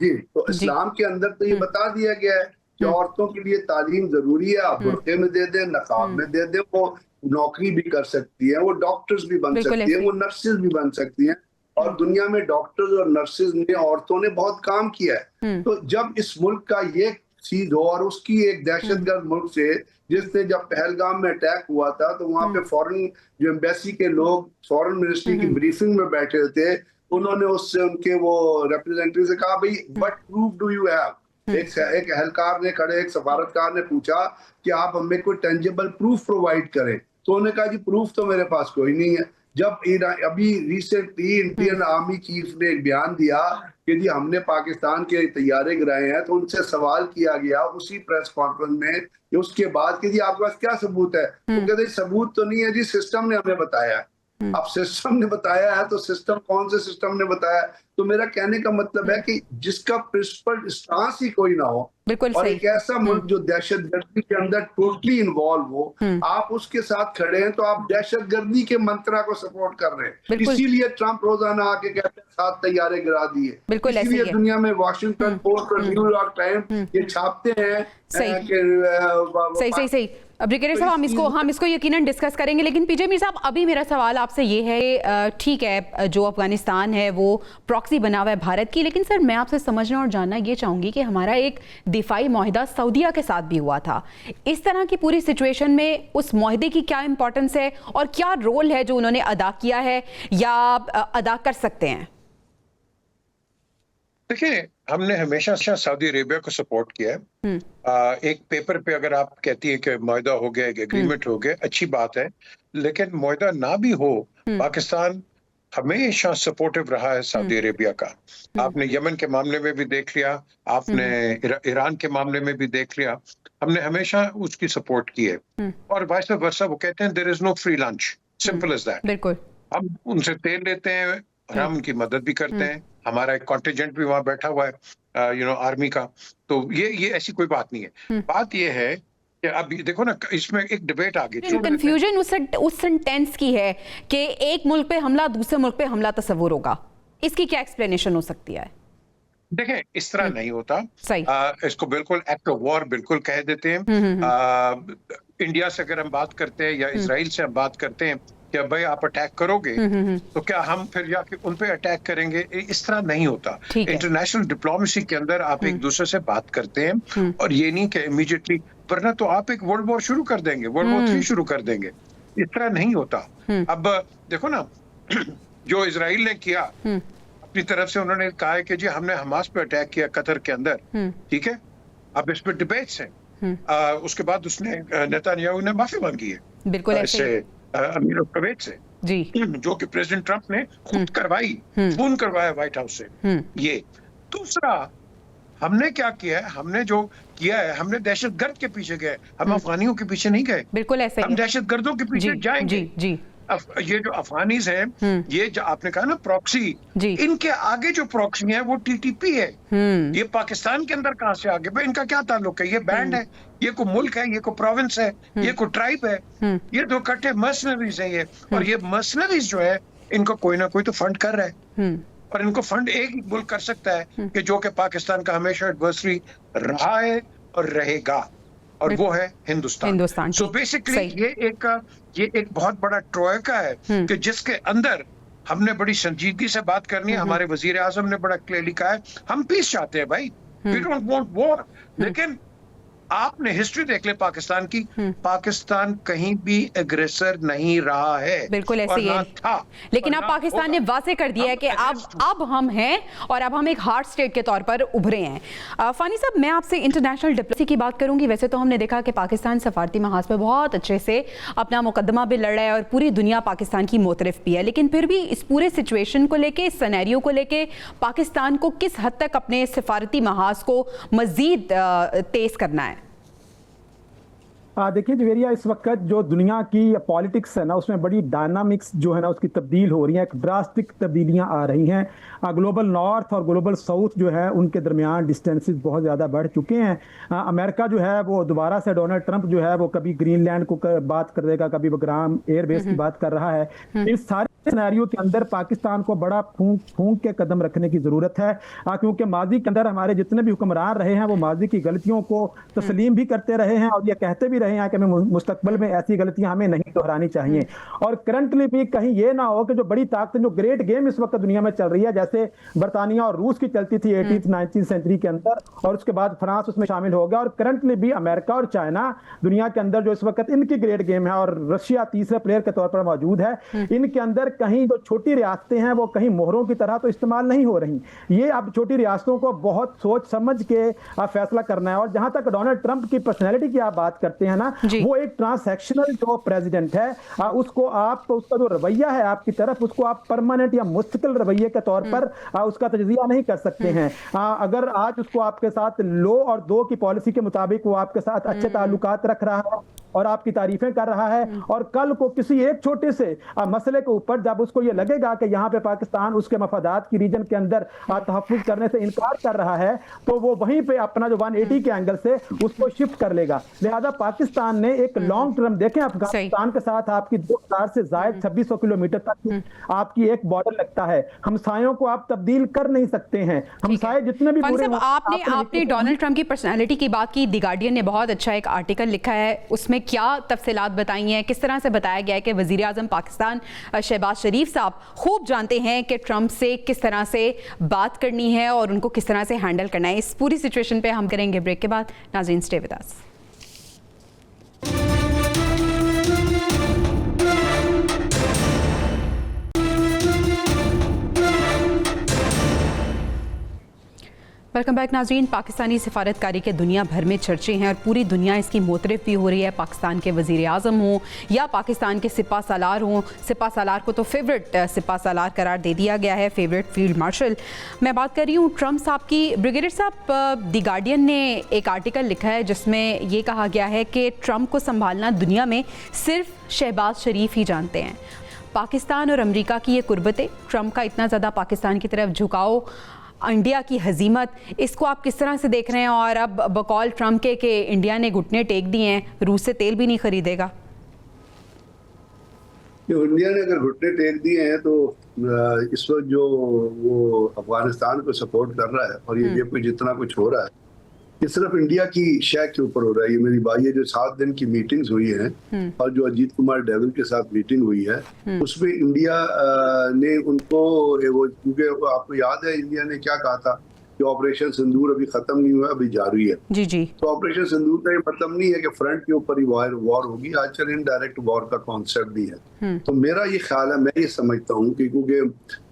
Speaker 2: जी, तो इस्लाम के अंदर तो ये बता दिया गया है कि औरतों के लिए तालीम जरूरी है। आप बुर्के में दे दें, नकाब में दे दें, वो नौकरी भी कर सकती है, वो डॉक्टर्स भी बन सकती है, वो नर्सेज भी बन सकती हैं। और दुनिया में डॉक्टर्स और नर्सेज में औरतों ने बहुत काम किया है। तो जब इस मुल्क का ये चीज हो, और उसकी एक दहशतगर्द मुल्क से, जिसने जब पहलगाम में अटैक हुआ था तो वहां पे फॉरेन जो एम्बेसी के लोग फॉरेन मिनिस्ट्री की ब्रीफिंग में बैठे थे, उन्होंने उससे उनके वो रिप्रेजेंटेटिव से कहा, भाई what proof do you have? एक एहलकार ने खड़े, एक सफारतकार ने पूछा कि आप हमें कोई टेंजिबल प्रूफ प्रोवाइड करें। तो उन्होंने कहा जी प्रूफ तो मेरे पास कोई नहीं है। जब अभी रिसेंटली इंडियन आर्मी चीफ ने एक बयान दिया कि जी हमने पाकिस्तान के तैयारे गिराए हैं, तो उनसे सवाल किया गया उसी प्रेस कॉन्फ्रेंस में कि उसके बाद कि जी आपके पास क्या सबूत है? तो कहते सबूत तो नहीं है जी, सिस्टम ने हमें बताया। अब सिस्टम ने बताया है, तो सिस्टम कौन से सिस्टम ने बताया? तो मेरा कहने का मतलब है कि जिसका प्रिंसिपल स्टांस ही कोई ना हो, और एक ऐसा मुल्क जो दहशतगर्दी के अंदर टोटली इन्वॉल्व हो, आप उसके साथ खड़े हैं तो आप दहशतगर्दी के मंत्रा को सपोर्ट कर रहे हैं। इसीलिए ट्रंप रोजाना आके कहते हैं 7 तैयारे गिरा दिए। इसीलिए दुनिया में वॉशिंगटन पोस्ट और न्यूयॉर्क टाइम्स ये छापते हैं।
Speaker 1: सही ब्रिगेडियर साहब, हम इसको यकीनन डिस्कस करेंगे, लेकिन पीजे मीर साहब, अभी मेरा सवाल आपसे ये है, ठीक है जो अफगानिस्तान है वो प्रॉक्सी बना हुआ है भारत की, लेकिन सर मैं आपसे समझना और जानना ये चाहूंगी कि हमारा एक दिफाई माहिदा सऊदीया के साथ भी हुआ था। इस तरह की पूरी सिचुएशन में उस माहिदे की क्या इंपॉर्टेंस है और क्या रोल है जो उन्होंने अदा किया है या अदा कर सकते हैं?
Speaker 3: देखिए, हमने हमेशा सऊदी अरेबिया को सपोर्ट किया है। एक पेपर पे अगर आप कहती है कि मुआहदा हो गया, एक एग्रीमेंट हो गया, अच्छी बात है, लेकिन मुआहदा ना भी हो, पाकिस्तान हमेशा सपोर्टिव रहा है सऊदी अरेबिया का। आपने यमन के मामले में भी देख लिया, आपने ईरान के मामले में भी देख लिया, हमने हमेशा उसकी सपोर्ट की है। और वाइस वर्सा, वो कहते हैं there is no free lunch, simple as that.
Speaker 1: बिल्कुल, हम
Speaker 3: उनसे तेल लेते हैं और हम उनकी मदद भी करते हैं। हमारा एक कॉन्टिजेंट भी वहां बैठा हुआ है आर्मी का। तो ये ऐसी कोई बात नहीं है। बात ये है कि अब देखो ना, इसमें एक डिबेट आ गई।
Speaker 1: जो कंफ्यूजन उस सेंटेंस की है कि एक मुल्क पे हमला, दूसरे मुल्क पे हमला तस्वुर होगा, इसकी क्या एक्सप्लेनेशन हो सकती है?
Speaker 3: देखें, इस तरह नहीं होता। इसको बिल्कुल एक्ट ऑफ वॉर बिल्कुल कह देते हैं। इंडिया से अगर हम बात करते हैं या इजराइल से हम बात करते हैं कि भाई आप अटैक करोगे तो क्या हम फिर जाके उन पे अटैक करेंगे? इस तरह नहीं होता। इंटरनेशनल डिप्लोमेसी के अंदर आप एक दूसरे से बात करते हैं और ये नहीं कि इमीडिएटली, वरना तो आप एक वर्ल्ड वॉर शुरू कर देंगे, वर्ल्ड वॉर 3 शुरू कर देंगे। इस तरह नहीं होता। अब देखो ना, जो इजराइल ने किया अपनी तरफ से, उन्होंने कहा है कि जी हमने हमास पे अटैक किया कतर के अंदर, ठीक है। अब इस पे डिबेट्स हैं। उसके बाद उसने नेतन्याहू ने माफी मांगी है,
Speaker 1: बिल्कुल ऐसे
Speaker 3: अमीर कुवैत से जी, जो कि प्रेसिडेंट ट्रंप ने खुद करवाई, फोन करवाया व्हाइट हाउस से। ये दूसरा, हमने क्या किया है? हमने जो किया है, हमने दहशतगर्द के पीछे गए, हम अफगानियों के पीछे नहीं गए।
Speaker 1: बिल्कुल ऐसे
Speaker 3: हम दहशतगर्दों के पीछे जाएंगे। जी ये जो अफगानीज हैं, ये जो आपने कहा ना प्रॉक्सी, इनके आगे जो प्रॉक्सी है वो टीटीपी है। ये पाकिस्तान के अंदर कहां से आगे? भाई इनका क्या ताल्लुक है? ये बैंड है, ये को मुल्क है, ये को प्रोविंस है, ये को ट्राइब है, ये दो इकट्ठे मर्सनरीज है ये। और ये मर्सनरीज जो है, इनको कोई ना कोई तो फंड कर रहा है। और इनको फंड एक ही मुल्क कर सकता है कि जो कि पाकिस्तान का हमेशा एडवर्सरी रहा है और रहेगा, और वो है हिंदुस्तान। सो बेसिकली ये एक बहुत बड़ा ट्रोयका है कि जिसके अंदर हमने बड़ी संजीदगी से बात करनी है। हमारे वजीर आजम ने बड़ा क्लियरली कहा है, हम पीस चाहते हैं भाई, वी डोंट वांट वॉर। लेकिन आपने हिस्ट्री देख ले पाकिस्तान की, पाकिस्तान कहीं भी एग्रेसर नहीं रहा है।
Speaker 1: बिल्कुल ऐसे ही है। लेकिन अब पाकिस्तान ने वाजे कर दिया है कि अब हम हैं और अब हम एक हार्ड स्टेट के तौर पर उभरे हैं। फानी साहब, मैं आपसे इंटरनेशनल डिप्लोमेसी की बात करूंगी। वैसे तो हमने देखा कि पाकिस्तान सफारती महाज पर बहुत अच्छे से अपना मुकदमा भी लड़ रहा है और पूरी दुनिया पाकिस्तान की मोतरफ भी है, लेकिन फिर भी इस पूरे सिचुएशन को लेके, इस सिनेरियो को लेके पाकिस्तान को किस हद तक अपने सफारती महाज को मजीद तेज करना है?
Speaker 4: देखिए जवेरिया, इस वक्त जो दुनिया की पॉलिटिक्स है ना, उसमें बड़ी डायनामिक्स जो है ना उसकी तब्दील हो रही है, एक ड्रास्टिक तब्दीलियां आ रही हैं। ग्लोबल नॉर्थ और ग्लोबल साउथ जो है उनके दरमियान डिस्टेंसेस बहुत ज़्यादा बढ़ चुके हैं। अमेरिका जो है वो दोबारा से, डोनाल्ड ट्रंप जो है वो कभी ग्रीनलैंड को बात कर देगा, कभी बग्राम एयरबेस की बात कर रहा है। इन सारे सिनेरियो के अंदर पाकिस्तान को बड़ा फूंक के कदम रखने की जरूरत है, क्योंकि माजी के अंदर हमारे जितने भी हुक्मरान रहे हैं वो माजी की गलतियों को तस्लीम भी करते रहे हैं और ये कहते भी रहे हैं कि हमें मुस्तकबिल में ऐसी गलतियां हमें नहीं दोहरानी चाहिए। और करंटली भी कहीं ये ना हो कि जो बड़ी ताकत, जो ग्रेट गेम इस वक्त दुनिया में चल रही है, जैसे बरतानिया और रूस की चलती थी 18th 19th सेंचुरी के अंदर, और उसके बाद फ्रांस उसमें शामिल हो गया, और करंटली भी अमेरिका और चाइना दुनिया के अंदर जो इस वक्त इनकी ग्रेट गेम है, और रशिया तीसरे प्लेयर के तौर पर मौजूद है। इनके अंदर कहीं जो छोटी रियासतें हैं वो कहीं मोहरों की तरह तो इस्तेमाल नहीं हो रही। ये अब छोटी रियासतों को बहुत सोच समझ के फैसला करना है। और जहां तक डोनाल्ड ट्रंप की पर्सनैलिटी की आप बात करते हैं ना, वो एक ट्रांसैक्शनल जो प्रेसिडेंट है, उसको आप, उसका जो रवैया है आपकी तरफ, उसको आप परमानेंट या मुस्तकिल रवैये के तौर पर उसका तजज़िया नहीं कर सकते हैं। अगर आज उसको आपके साथ लो और दो की पॉलिसी के मुताबिक वो आपके साथ अच्छे ताल्लुकात रख रहा है और आपकी तारीफें कर रहा है, और कल को किसी एक छोटे से मसले के ऊपर जब उसको ये लगेगा कि यहाँ पे पाकिस्तान उसके मफादात की रीजन के अंदर तहफ़्फ़ुज़ करने से इनकार कर रहा है, तो वो वहीं पे अपना जो 180 के एंगल से उसको शिफ्ट कर लेगा। लिहाजा पाकिस्तान ने एक लॉन्ग टर्म, देखें अफगानिस्तान के साथ आपकी 2000 से ज़ायद 2600 किलोमीटर तक आपकी एक बॉर्डर लगता है। हमसायों को आप तब्दील कर नहीं सकते हैं। हमसाये जितने भी
Speaker 1: आपने डोनाल्ड ट्रंप की पर्सनैलिटी की बात की। द गार्डियन ने बहुत अच्छा एक आर्टिकल लिखा है, उसमें क्या तफसीलात बताई हैं, किस तरह से बताया गया है कि वज़ीर आज़म पाकिस्तान शहबाज शरीफ साहब खूब जानते हैं कि ट्रंप से किस तरह से बात करनी है और उनको किस तरह से हैंडल करना है। इस पूरी सिचुएशन पे हम करेंगे ब्रेक के बाद। नाज़रीन, stay with us. Welcome back नाज़रीन। पाकिस्तानी सिफारतकारी के दुनिया भर में चर्चे हैं और पूरी दुनिया इसकी मोतरफ भी हो रही है। पाकिस्तान के वज़ीर आज़म हों या पाकिस्तान के सिपा सालार हों, सिपा सालार को तो फेवरेट सिपा सालार करार दे दिया गया है, फेवरेट फील्ड मार्शल। मैं बात कर रही हूँ ट्रंप साहब की। ब्रिगेडियर साहब, द गार्डियन ने एक आर्टिकल लिखा है जिसमें ये कहा गया है कि ट्रंप को संभालना दुनिया में सिर्फ शहबाज शरीफ ही जानते हैं। पाकिस्तान और अमेरिका की ये कुर्बतें, ट्रंप का इतना ज़्यादा पाकिस्तान की तरफ झुकाव, इंडिया की हजीमत, इसको आप किस तरह से देख रहे हैं? और अब बकौल ट्रंप के इंडिया ने घुटने टेक दिए हैं, रूस से तेल भी नहीं खरीदेगा।
Speaker 2: इंडिया ने अगर घुटने टेक दिए हैं तो इस वक्त जो वो अफगानिस्तान को सपोर्ट कर रहा है और ये कोई जितना कुछ हो रहा है, ये सिर्फ इंडिया की शय के ऊपर हो रहा है। ये मेरी बात, ये जो 7 दिन की मीटिंग्स हुई हैं और जो अजीत कुमार डेविल के साथ मीटिंग हुई है, उसमें इंडिया ने उनको, वो क्योंकि आपको याद है इंडिया ने क्या कहा था कि ऑपरेशन सिंदूर अभी खत्म नहीं हुआ, अभी जारी है।
Speaker 1: जी जी।
Speaker 2: तो ऑपरेशन सिंदूर का ये मतलब नहीं है कि फ्रंट के ऊपर ही वॉर होगी। आजकल इनडायरेक्ट वॉर का कॉन्सेप्ट भी है। तो मेरा ये ख्याल है, मैं ये समझता हूँ कि क्योंकि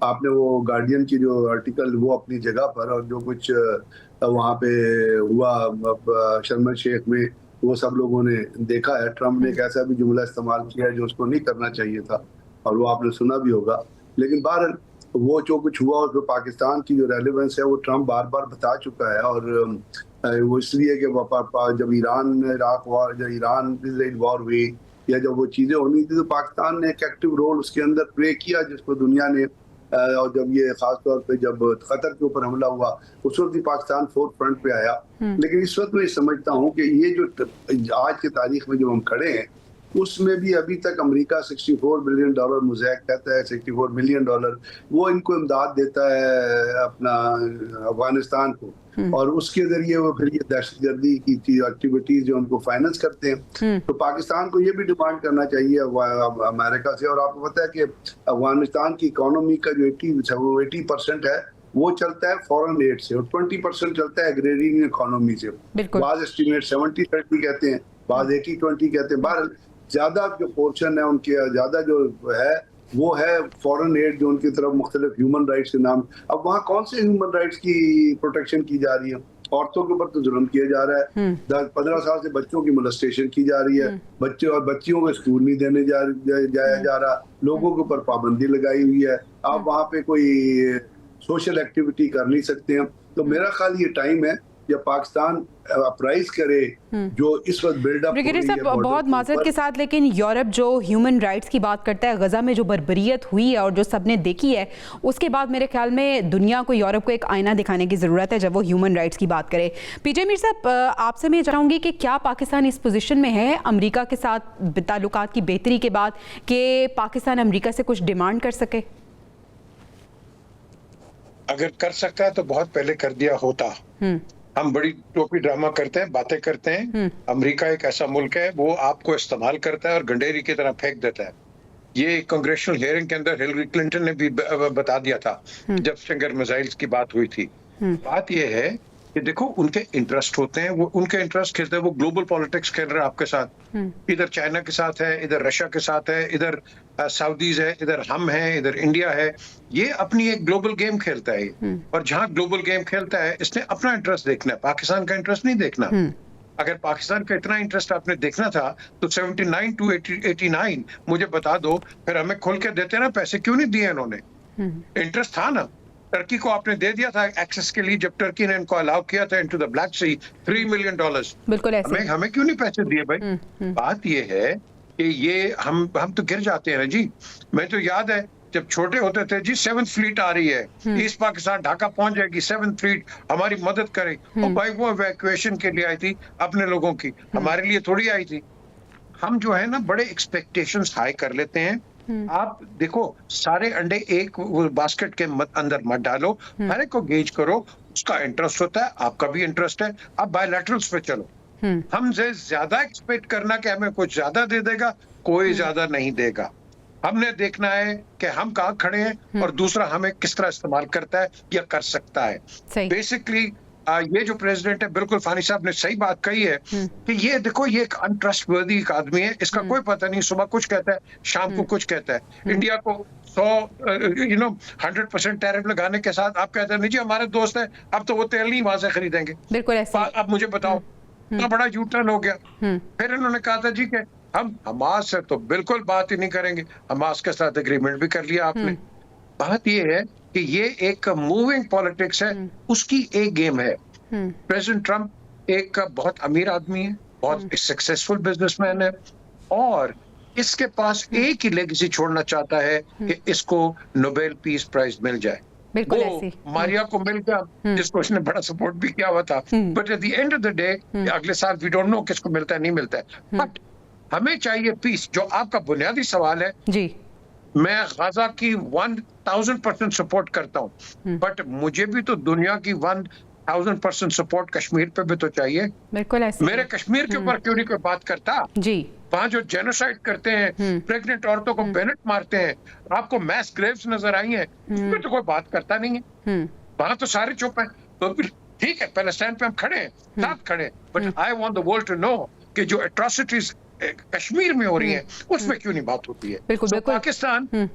Speaker 2: आपने वो गार्डियन की जो आर्टिकल वो अपनी जगह पर, और जो कुछ वहाँ पे हुआ शर्म शेख में, वो सब लोगों ने देखा है। ट्रम्प ने एक ऐसा भी जुमला इस्तेमाल किया है जो उसको नहीं करना चाहिए था, और वो आपने सुना भी होगा। लेकिन बहरहाल वो जो कुछ हुआ उसमें पाकिस्तान की जो रेलेवेंस है वो ट्रम्प बार बार बता चुका है। और वो इसलिए कि जब ईरान इराक वॉर, जब ईरान इजराइल वॉर हुई या जब वो चीज़ें होनी थी, तो पाकिस्तान ने एक एक्टिव रोल उसके अंदर प्ले किया, जिसको दुनिया ने, और जब ये खास तौर पे जब कतर के ऊपर हमला हुआ उस वक्त भी पाकिस्तान फोर्थ फ्रंट पे आया। लेकिन इस वक्त मैं समझता हूँ कि ये जो आज की तारीख में जो हम खड़े हैं, उसमें भी अभी तक अमेरिका $64 बिलियन, मुज़ैक कहता है $64 मिलियन, वो इनको इमदाद देता है अपना अफगानिस्तान को, और उसके जरिए वो फिर ये दहशतगर्दी की एक्टिविटीज जो उनको फाइनेंस करते हैं। तो पाकिस्तान को ये भी डिमांड करना चाहिए अमेरिका से। और आपको पता है कि अफगानिस्तान की इकोनॉमी का जो 80% है वो चलता है फॉरेन एड से, और 20% चलता है एग्रेरियन इकोनॉमी से। बाद एस्टिमेट 70-30 कहते हैं, बाद 80-20 कहते हैं। बाहर ज्यादा जो पोर्शन है उनके, ज्यादा जो है वो है फॉरेन एड, जो उनकी तरफ मुख्तलिफ ह्यूमन राइट्स के नाम। अब वहाँ कौन से ह्यूमन राइट्स की प्रोटेक्शन की जा रही है? औरतों के ऊपर तो जुल्म किया जा रहा है। 10-15 साल से बच्चों की मोलेस्टेशन की जा रही है। बच्चे और बच्चियों को स्कूल नहीं देने जाया जा रहा। लोगों के ऊपर पाबंदी लगाई हुई है। आप वहाँ पे कोई सोशल एक्टिविटी कर नहीं सकते हैं। तो मेरा ख्याल ये टाइम है या पाकिस्तान अपराइज करे जो इस वक्त बिल्डअप
Speaker 1: ब्रिगेडियर साहब, बहुत माजरत के साथ, लेकिन यूरोप जो ह्यूमन राइट्स की बात करता है, गजा में जो बर्बरियत हुई है और जो सबने देखी है, उसके बाद मेरे ख्याल में दुनिया को, यूरोप को एक आईना दिखाने की ज़रूरत है जब वो ह्यूमन राइट्स की बात करे। पीजे मीर साहब, आपसे मैं चाहूँगी कि क्या पाकिस्तान इस पोजीशन में है अमेरिका के साथ ताल्लुकात की बेहतरी के बाद कि पाकिस्तान अमेरिका से कुछ डिमांड कर सके?
Speaker 3: अगर कर सकता है तो बहुत पहले कर दिया होता। हम बड़ी टोपी ड्रामा करते हैं, बातें करते हैं। अमेरिका एक ऐसा मुल्क है, वो आपको इस्तेमाल करता है और गंडेरी की तरह फेंक देता है। ये कांग्रेशनल हियरिंग के अंदर हिलरी क्लिंटन ने भी बता दिया था जब स्टिंगर मिसाइल्स की बात हुई थी। बात ये है कि देखो, उनके इंटरेस्ट होते हैं, वो उनके इंटरेस्ट खेलते हैं, वो ग्लोबल पॉलिटिक्स खेल रहे हैं आपके साथ। इधर चाइना के साथ है, इधर रशिया के साथ है, इधर सऊदीज है, इधर हम हैं, इधर इंडिया है। ये अपनी एक ग्लोबल गेम खेलता है और जहां ग्लोबल गेम खेलता है, इसने अपना इंटरेस्ट देखना है, पाकिस्तान का इंटरेस्ट नहीं देखना। अगर पाकिस्तान का इतना इंटरेस्ट आपने देखना था तो 79 to 89 मुझे बता दो, फिर हमें खोल के देते ना, पैसे क्यों नहीं दिए इन्होंने? इंटरेस्ट था ना। टर्की को आपने दे दिया था एक्सेस के लिए, जब टर्की ने इनको अलाउ किया था into the Black Sea, $3 million.
Speaker 1: बिल्कुल ऐसे।
Speaker 3: हमें क्यों नहीं पैसे दिए भाई? बात ये है कि ये हम तो गिर जाते हैं ना जी। मैं तो याद है जब छोटे होते थे जी, 7th फ्लीट आ रही है ईस्ट पाकिस्तान, ढाका पहुंच जाएगी 7th फ्लीट, हमारी मदद करे। और भाई वो इवैक्यूएशन के लिए आई थी अपने लोगों की, हमारे लिए थोड़ी आई थी। हम जो है ना बड़े एक्सपेक्टेशंस हाई कर लेते हैं। आप देखो, सारे अंडे एक बास्केट के अंदर मत डालो, हर एक को गेज करो, उसका इंटरेस्ट होता है, आपका भी इंटरेस्ट है। आप बायलैटरल्स पे चलो। हमसे ज्यादा एक्सपेक्ट करना कि हमें कुछ ज्यादा दे देगा, कोई ज्यादा नहीं देगा। हमने देखना है कि हम कहाँ खड़े हैं और दूसरा हमें किस तरह इस्तेमाल करता है या कर सकता है। बेसिकली ये जो प्रेसिडेंट है, बिल्कुल फानी साहब ने सही बात कही है कि ये देखो, ये एक अनट्रस्टवर्दी आदमी है, इसका कोई पता नहीं, सुबह कुछ कहता है, शाम को कुछ कहता है। इंडिया को 100% टैरिफ लगाने के साथ आप कहते हैं नहीं जी हमारे दोस्त है, अब तो वो तेल नहीं वहां से खरीदेंगे।
Speaker 1: बिल्कुल ऐसे।
Speaker 3: अब मुझे बताओ, इतना बड़ा यू टर्न हो गया। फिर इन्होंने कहा था जी कि हम हमास से तो बिल्कुल बात ही नहीं करेंगे, हमास के साथ एग्रीमेंट भी कर लिया आपने। बात ये है कि ये एक मूविंग पॉलिटिक्स है, उसकी एक गेम है। प्रेसिडेंट ट्रम्प एक बहुत अमीर आदमी है, बहुत सक्सेसफुल बिजनेसमैन है और इसके पास एक ही लेगेसी छोड़ना चाहता है कि इसको नोबेल पीस प्राइज मिल जाए।
Speaker 1: बिल्कुल
Speaker 3: वो
Speaker 1: ऐसी।
Speaker 3: मारिया को मिल गया, जिसको इसने बड़ा सपोर्ट भी किया हुआ था, but at the end of the day अगले साल वी डोंट नो किसको मिलता है, नहीं मिलता है। बट हमें चाहिए पीस। जो आपका बुनियादी सवाल है
Speaker 1: जी,
Speaker 3: मैं गाजा की 1000% सपोर्ट करता हूँ, बट मुझे भी तो दुनिया की 1000% सपोर्ट कश्मीर पे भी तो चाहिए।
Speaker 1: बिल्कुल ऐसे।
Speaker 3: मेरे कश्मीर के ऊपर क्यों नहीं कोई बात करता?
Speaker 1: जी,
Speaker 3: वहां जो जेनोसाइड करते हैं, प्रेग्नेंट औरतों को बेनेट मारते हैं, आपको मैस ग्रेव्स नजर आई हैं, उस पर तो कोई बात करता नहीं है। वहां तो सारे चुप हैं। तो ठीक है, पैलेस्टाइन पे हम खड़े हैं, साथ खड़े हैं, but I want the world to know कि जो एट्रोसिटीज कश्मीर में हो रही है उसमें क्यों नहीं बात होती है।
Speaker 1: बिल्कुल, बिल्कुल।
Speaker 3: पाकिस्तान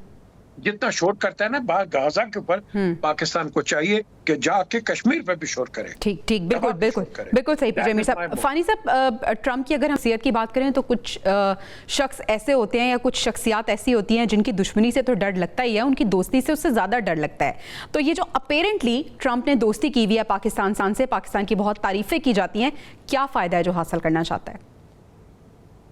Speaker 3: जितना शोर करता है ना गाजा के ऊपर, पाकिस्तान को चाहिए कि जाके कश्मीर पे भी शोर करे।
Speaker 1: ठीक ठीक, बिल्कुल बिल्कुल बिल्कुल सही। मीर साहब, फानी साहब, ट्रम्प की अगर हम शख्सियत की बात करें तो कुछ शख्स ऐसे होते हैं या कुछ शख्सियात ऐसी होती हैं जिनकी दुश्मनी से तो डर लगता ही है, उनकी दोस्ती से उससे ज़्यादा डर लगता है। तो ये जो अपेरेंटली ट्रम्प ने दोस्ती की हुई है पाकिस्तान से, पाकिस्तान की बहुत तारीफें की जाती हैं, क्या फ़ायदा है जो हासिल करना चाहता है?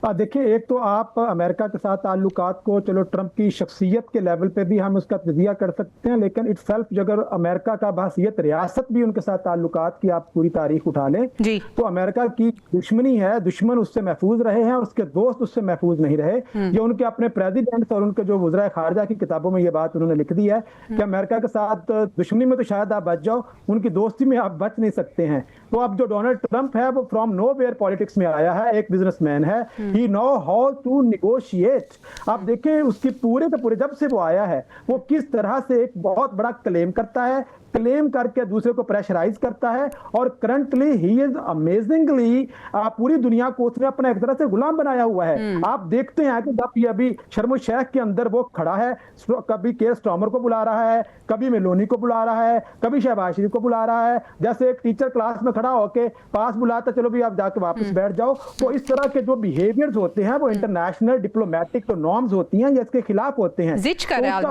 Speaker 4: देखिए, एक तो आप अमेरिका के साथ ताल्लुकात को, चलो ट्रंप की शख्सियत के लेवल पे भी हम उसका तजिया कर सकते हैं, लेकिन इट सेल्फ अगर अमेरिका का बहसियत रियासत भी उनके साथ ताल्लुकात की आप पूरी तारीख उठा लें तो अमेरिका की दुश्मनी है, दुश्मन उससे महफूज रहे हैं, उसके दोस्त उससे महफूज नहीं रहे। ये उनके अपने प्रेसिडेंट और उनके जो वज़रा खारजा की किताबों में ये बात उन्होंने लिख दी है कि अमेरिका के साथ दुश्मनी में तो शायद आप बच जाओ, उनकी दोस्ती में आप बच नहीं सकते हैं। तो अब जो डोनाल्ड ट्रंप है वो फ्रॉम नोवेयर पॉलिटिक्स में आया है, एक बिजनेसमैन है, ही नो हाउ टू निगोशिएट। आप देखें उसकी पूरे के पूरे, जब से वो आया है वो किस तरह से एक बहुत बड़ा क्लेम करता है, क्लेम करके दूसरे को प्रेशराइज करता है, और करंटली ही इज अमेजिंगली पूरी दुनिया को उसने अपना एक तरह से गुलाम बनाया हुआ है। आप देखते हैं कि जब ये अभी शर्म शेख के अंदर वो खड़ा है, कभी केयर स्टॉर्मर को बुला रहा है, कभी मेलोनी को बुला रहा है, कभी शहबाज शरीफ को बुला रहा है, जैसे एक टीचर क्लास में खड़ा होके पास बुलाता, चलो भी आप जाके वापस बैठ जाओ। तो इस तरह के जो बिहेवियर्स होते हैं वो इंटरनेशनल डिप्लोमेटिक जो नॉर्म्स होती हैं ये इसके खिलाफ होते हैं।
Speaker 1: जिच कर रहा है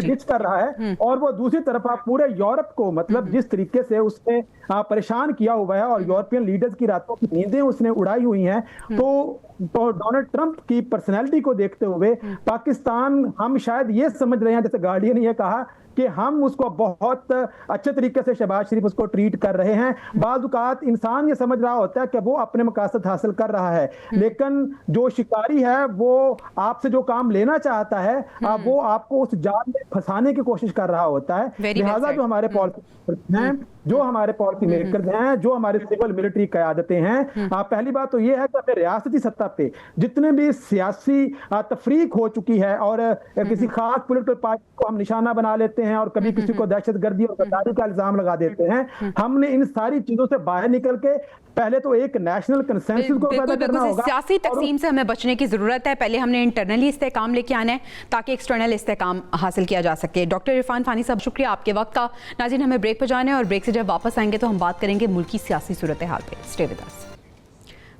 Speaker 4: जिच कर रहा है और वो दूसरी तरफ आप पूरे यूरोप को मतलब जिस तरीके से उसने परेशान किया हुआ है और यूरोपियन लीडर्स की रातों की नींदें उसने उड़ाई हुई हैं, तो डोनाल्ड ट्रंप की पर्सनैलिटी को देखते हुए पाकिस्तान, हम शायद ये समझ रहे हैं, जैसे गार्डियन ने ये कहा कि हम उसको बहुत अच्छे तरीके से शहबाज शरीफ उसको ट्रीट कर रहे हैं। बाज़ औक़ात इंसान ये समझ रहा होता है कि वो अपने मकासद हासिल कर रहा है, लेकिन जो शिकारी है वो आपसे जो काम लेना चाहता है वो आपको उस जाल में फंसाने की कोशिश कर रहा होता है। लिहाजा जो हमारे पॉलिसी हैं, जो हमारे पॉलिसी मेकर्स हैं, जो हमारे सिविल मिलिट्री क़यादतें हैं, पहली बात तो ये है कि अपने रियासती सत्ता पे जितने भी सियासी तफरीक हो चुकी है और किसी खास पॉलिटिकल पार्टी को हम निशाना बना लेते हैं और कभी किसी को दहशतगर्दी और गद्दारी का इल्जाम लगा देते हैं, हमने इन सारी चीजों से बाहर निकल के पहले तो एक नेशनल कंसेंसस को पैदा करना होगा।
Speaker 1: सियासी तकसीम से हमें बचने की जरूरत है। पहले हमने इंटरनली इस्तेकाम लेके आना है ताकि एक्सटर्नल इस्तेकाम हासिल किया जा सके। डॉक्टर इरफान फानी साहब, शुक्रिया आपके वक्त का। नाज़रीन, हमें ब्रेक पर जाना है और ब्रेक से जब वापस आएंगे तो हम बात करेंगे मुल्क की सियासी सूरत हाल पे। Stay with us.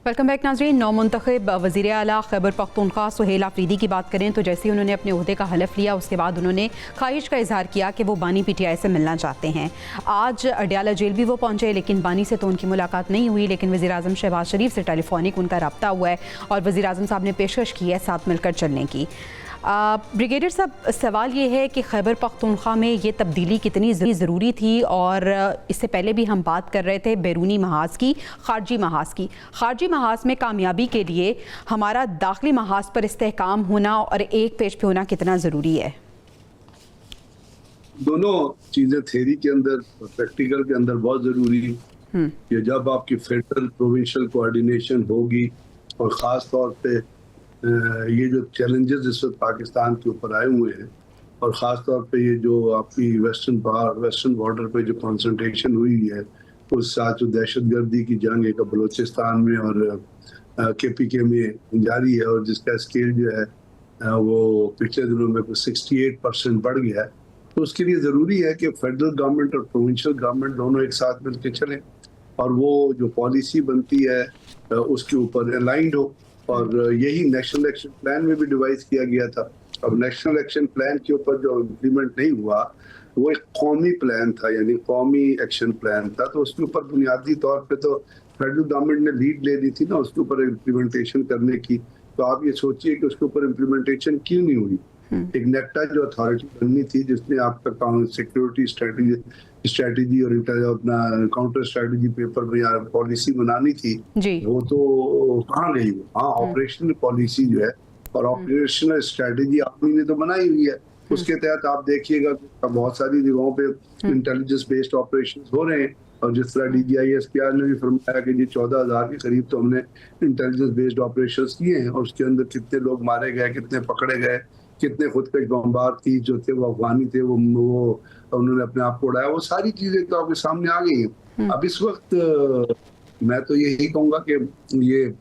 Speaker 1: Welcome back नाज़रीन। नौमुंतखब वज़ीर आला खैबर पख्तूनख्वा सुहेल आफरीदी की बात करें तो जैसे ही उन्होंने अपने ओहदे का हलफ लिया उसके बाद उन्होंने ख्वाहिश का इजहार किया कि वो बानी PTI से मिलना चाहते हैं। आज अडयाला जेल भी वो पहुंचे, लेकिन बानी से तो उनकी मुलाकात नहीं हुई, लेकिन वज़ीर आज़म शहबाज शरीफ से टेलीफोनिक उनका रब्ता हुआ है और वज़ीर आज़म साहब ने पेशकश की है साथ मिलकर चलने की। ब्रिगेडियर साहब, सवाल ये है कि खैबर पख्तूनख्वा में ये तब्दीली कितनी ज़रूरी थी, और इससे पहले भी हम बात कर रहे थे बैरूनी महाज की, ख़ारजी महाज की। ख़ारजी महाज में कामयाबी के लिए हमारा दाखिली महाज पर इस्तेहकाम होना और एक पेज पे होना कितना ज़रूरी है?
Speaker 2: दोनों चीज़ें थ्योरी के अंदर और प्रैक्टिकल के अंदर बहुत ज़रूरी है कि जब आपकी फेडरल प्रोविंशियल कोऑर्डिनेशन होगी, और ख़ास तौर पे ये जो चैलेंजेस इस वक्त पाकिस्तान के ऊपर आए हुए हैं, और ख़ास तौर पे ये जो आपकी वेस्टर्न बॉर्डर पे जो कंसंट्रेशन हुई है, उस साथ जो दहशतगर्दी की जंग एक बलूचिस्तान में और KPK में जारी है, और जिसका स्केल जो है वो पिछले दिनों में 68% बढ़ गया है, तो उसके लिए ज़रूरी है कि फेडरल गवर्नमेंट और प्रोविंशियल गवर्नमेंट दोनों एक साथ मिलकर चलें और वो जो पॉलिसी बनती है उसके ऊपर अलाइंड हो। और यही नेशनल एक्शन प्लान में भी डिवाइस किया गया था। अब नेशनल एक्शन प्लान के ऊपर जो इम्प्लीमेंट नहीं हुआ वो एक कौमी प्लान था, यानी कौमी एक्शन प्लान था, तो उसके ऊपर बुनियादी तौर पे तो फेडरल गवर्नमेंट ने लीड ले ली थी ना उसके ऊपर इम्प्लीमेंटेशन करने की। तो आप ये सोचिए कि उसके ऊपर इम्प्लीमेंटेशन क्यों नहीं हुई। एक नेक्टा जो अथॉरिटी बननी थी जिसने आपका सिक्योरिटी स्ट्रेटेजी और अपना काउंटर स्ट्रेटेजी पेपर में या पॉलिसी बनानी थी, वो तो कहाँ गई। हाँ, ऑपरेशनल पॉलिसी जो है और ऑपरेशनल स्ट्रेटेजी आर्मी ने तो बनाई हुई है, उसके तहत आप देखिएगा बहुत सारी जगहों पे इंटेलिजेंस बेस्ड ऑपरेशन हो रहे हैं। और जिस तरह DGI-SPR ने भी फरमाया कि जी 14,000 के करीब तो हमने इंटेलिजेंस बेस्ड ऑपरेशन किए हैं, और उसके अंदर कितने लोग मारे गए, कितने पकड़े गए, कितने खुदकश बमबार थी जो थे वो अफगानी थे, वो उन्होंने अपने आप को उड़ाया, वो सारी चीजें तो आपके सामने आ गई हैं। अब इस वक्त मैं तो यही कहूंगा कि ये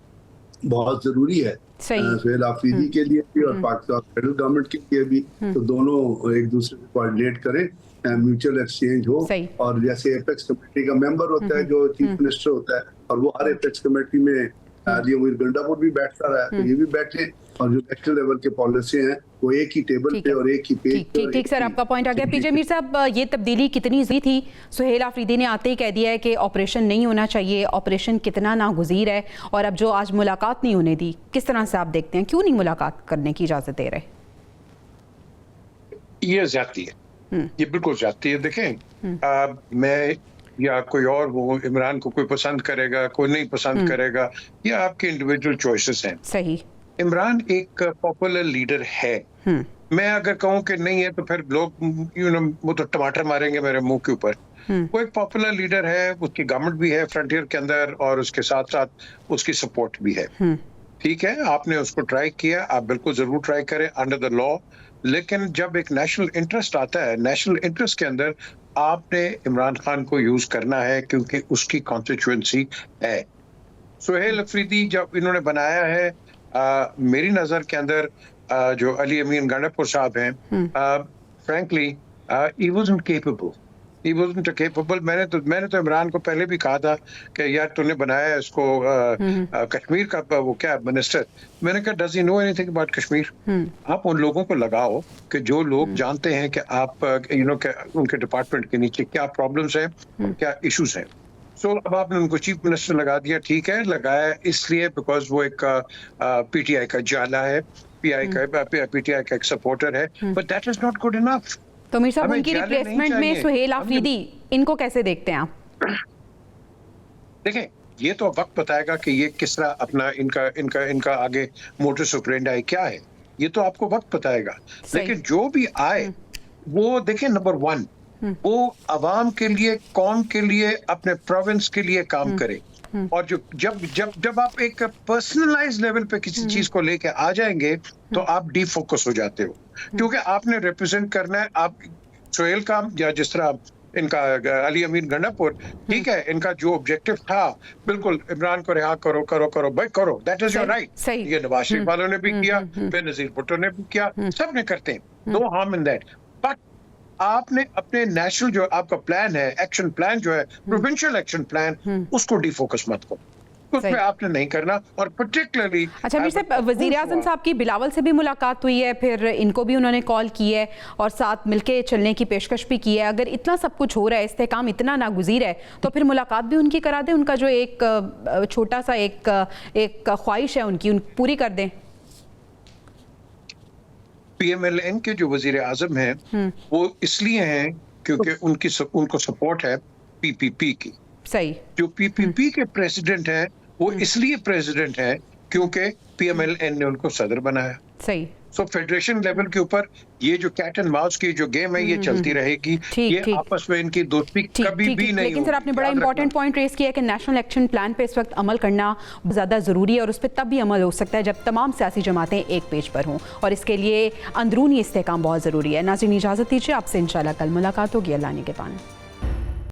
Speaker 2: बहुत जरूरी है सुहेल आफरीदी के लिए भी और पाकिस्तान फेडरल गवर्नमेंट के लिए भी, तो दोनों एक दूसरे को कोऑर्डिनेट करें, म्यूचुअल एक्सचेंज हो। और जैसे एपेक्स कमेटी का मेंबर होता है जो चीफ मिनिस्टर होता है, और वो हर एपेक्स कमेटी में अमीर गंडापुर भी बैठता रहा है, तो ये भी बैठे, और जो नेशनल लेवल के पॉलिसी हैं वो एक ही टेबल पे और एक ही पेज।
Speaker 1: ठीक सर, आपका पॉइंट आ गया। पीजे मीर साहब, ये तब्दीली कितनी ज़रूरी थी? सुहेल आफरीदी ने आते ही कह दिया है कि ऑपरेशन नहीं होना चाहिए, ऑपरेशन कितना नागुज़ीर है, और अब जो आज मुलाकात नहीं होने दी, किस तरह से आप देखते हैं, क्यों नहीं मुलाकात करने की इजाज़त दे रहे?
Speaker 3: ये ज्यादती है, ये बिल्कुल ज्यादती है। देखें, मैं या कोई और वो इमरान को कोई पसंद करेगा, कोई नहीं पसंद करेगा, ये आपके इंडिविजुअल चॉइसेस हैं।
Speaker 1: सही।
Speaker 3: इमरान एक पॉपुलर लीडर है। मैं अगर कहूँ कि नहीं है तो फिर लोग वो तो टमाटर मारेंगे मेरे मुंह के ऊपर। वो एक पॉपुलर लीडर है, उसकी गवर्नमेंट भी है फ्रंटियर के अंदर, और उसके साथ साथ उसकी सपोर्ट भी है। ठीक है, आपने उसको ट्राई किया, आप बिल्कुल जरूर ट्राई करें अंडर द लॉ, लेकिन जब एक नेशनल इंटरेस्ट आता है, नेशनल इंटरेस्ट के अंदर आपने इमरान खान को यूज करना है क्योंकि उसकी कॉन्स्टिट्यूएंसी है। सुहेल आफरीदी जब इन्होंने बनाया है, मेरी नजर के अंदर जो अली अमीन गंडापुर साहब हैं, frankly he wasn't capable. He wasn't capable. मैंने तो इमरान को पहले भी कहा था कि यार तूने बनाया है इसको कश्मीर का वो क्या मिनिस्टर, मैंने कहा does he know anything about Kashmir? आप उन लोगों को लगाओ कि जो लोग जानते हैं कि आप उनके डिपार्टमेंट के नीचे क्या प्रॉब्लम्स हैं, क्या इश्यूज हैं। सो अब आपने उनको चीफ मिनिस्टर लगा दिया, ठीक है, लगाया इसलिए बिकॉज वो एक पीटीआई का जाला है, पीटीआई का एक सपोर्टर है, but that is not good enough.
Speaker 1: तो मीर साहब उनकी रिप्लेसमेंट में सुहेल आफरीदी, इनको कैसे देखते हैं आप?
Speaker 3: देखें, ये तो वक्त बताएगा कि ये किस तरह अपना इनका आगे मोटस ऑपरेंडी क्या है, ये तो आपको वक्त बताएगा। लेकिन जो भी आए वो देखें, नंबर 1 वो अवाम के लिए, कौम के लिए, अपने प्रोविंस के लिए काम करे। और जब आप एक पर्सनलाइज लेवल पे किसी चीज को लेके आ जाएंगे तो आप डीफोकस हो जाते हो, क्योंकि आपने रिप्रेजेंट करना है। आप सोहेल का या जिस तरह इनका अली अमीन गंडापुर, ठीक है, इनका जो ऑब्जेक्टिव था बिल्कुल इमरान को रिहा करो करो करो भाई करो, दैट इज योर राइट। ये नवाज शरीफ वालों ने भी किया, बेनजीर भुट्टो ने भी किया, सब ने करते हैं, no harm in that. But आपने अपने नेशनल जो आपका प्लान है, एक्शन प्लान जो है, प्रोविंशियल एक्शन प्लान, उसको डिफोकस मत करो, उसमें आपने नहीं करना। और पर्टिकुलरली
Speaker 1: अच्छा मीर साहब, वजीर आजम साहब की बिलावल से भी मुलाकात हुई है, फिर इनको भी उन्होंने कॉल की है और साथ मिलके चलने की पेशकश भी की है। अगर इतना सब कुछ हो रहा है, इस्तेहकाम इतना नागुज़ीर है, तो फिर मुलाकात भी उनकी करा दें, उनका जो एक छोटा सा एक ख्वाहिश है उनकी पूरी कर दें।
Speaker 3: PMLN के जो वजीर आजम हैं वो इसलिए हैं क्योंकि उनको सपोर्ट है PPP की।
Speaker 1: सही।
Speaker 3: जो PPP के प्रेसिडेंट हैं वो इसलिए प्रेसिडेंट हैं क्योंकि PMLN ने उनको सदर बनाया।
Speaker 1: सही।
Speaker 3: सो फेडरेशन लेवल के ऊपर ये जो कैट एंड माउस की जो गेम है ये चलती रहेगी। ये आपस में इनकी दोस्ती कभी भी नहीं।
Speaker 1: लेकिन सर आपने बड़ा इंपॉर्टेंट पॉइंट रेस किया कि नेशनल एक्शन प्लान पे इस वक्त अमल करना ज़्यादा ज़रूरी है और उस पर तब भी अमल हो सकता है जब तमाम सियासी जमातें एक पेज पर हों, और इसके लिए अंदरूनी इस्तेहकाम बहुत ज़रूरी है। नाज़रीन इजाज़त दीजिए, आपसे इंशाल्लाह कल मुलाकात होगी। अल्लाह ने के पान।